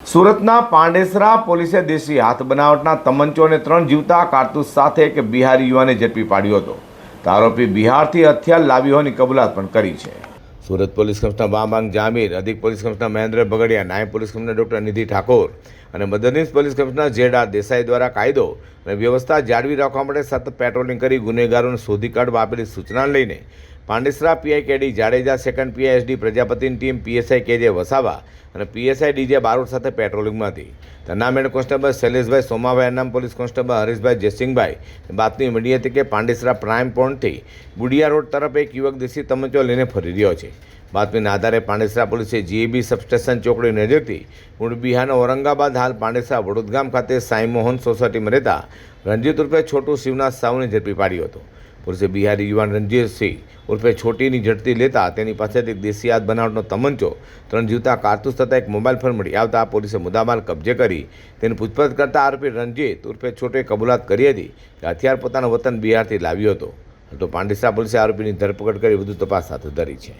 સુરતના પાંડેસરા પોલીસે દેશી હાથ બનાવટના તમંચો અને 3 જીવતા કારતૂસ સાથે એક બિહારી યુવાને ઝડપી પાડ્યો હતો. તો આરોપી બિહારથી હથિયાર લાવ્યો હોવાની કબૂલાત પણ કરી છે. સુરત પોલીસ કમિશનર બાબાંગ જામીર, અધિક પોલીસ કમિશનર મહેન્દ્ર બગડિયા, નાયબ પોલીસ કમિશનર ડોક્ટર નિધિ ઠાકોર અને મદદનીશ પોલીસ કમિશનર જેડ દેસાઈ દ્વારા કાયદો અને વ્યવસ્થા જાળવી રાખવા માટે સતત પેટ્રોલિંગ કરી ગુનેગારોને શોધી કાઢવા આપેલી સૂચના લઈને Pandesara PI KD Jadeja, second PI SD પ્રજાપતિની ટીમ પીએસઆઈ કેજે વસાવા અને પીએસઆઈ ડીજે બારોટ સાથે પેટ્રોલિંગમાં હતી. તેના મેડ કોન્સ્ટેબલ શૈલેષભાઈ સોમાભાઈ, અનામ પોલીસ કોન્સ્ટેબલ હરીશભાઈ જયસિંહભાઈ બાતમી મળી હતી કે પાંડેસરા પ્રાઇમ પોઈન્ટથી બુડિયા રોડ તરફ એક યુવક દેશી તમંચો લઈને ફરી રહ્યો છે. બાતમીના આધારે પાંડેસરા પોલીસે જીએબી સબસ્ટેશન ચોકડી નજીકથી મૂળ બિહારના ઔરંગાબાદ હાલ પાંડેસરા વડોદગામ ખાતે સાઈ મોહન સોસાયટીમાં રહેતા રણજીત ઉર્ફે છોટુ શિવનાથ સાઉને ઝડપી પાડ્યો હતો. પોલીસે બિહારી યુવાન રણજીતસિંહ ઉર્ફે છોટીની ઝડપી લેતા તેની પાસેથી દેશી હાથ બનાવટનો તમંચો, 3 જીવતા કારતૂસ તથા એક મોબાઈલ ફોન મળી આવતા પોલીસે મુદ્દામાલ કબજે કરી તેની પૂછપરછ કરતા આરોપી રણજીત ઉર્ફે છોટુએ કબૂલાત કરી હતી કે હથિયાર પોતાના વતન બિહારથી લાવ્યો હતો. તો પાંડેસરા પોલીસે આરોપીની ધરપકડ કરી વધુ તપાસ હાથ ધરી છે.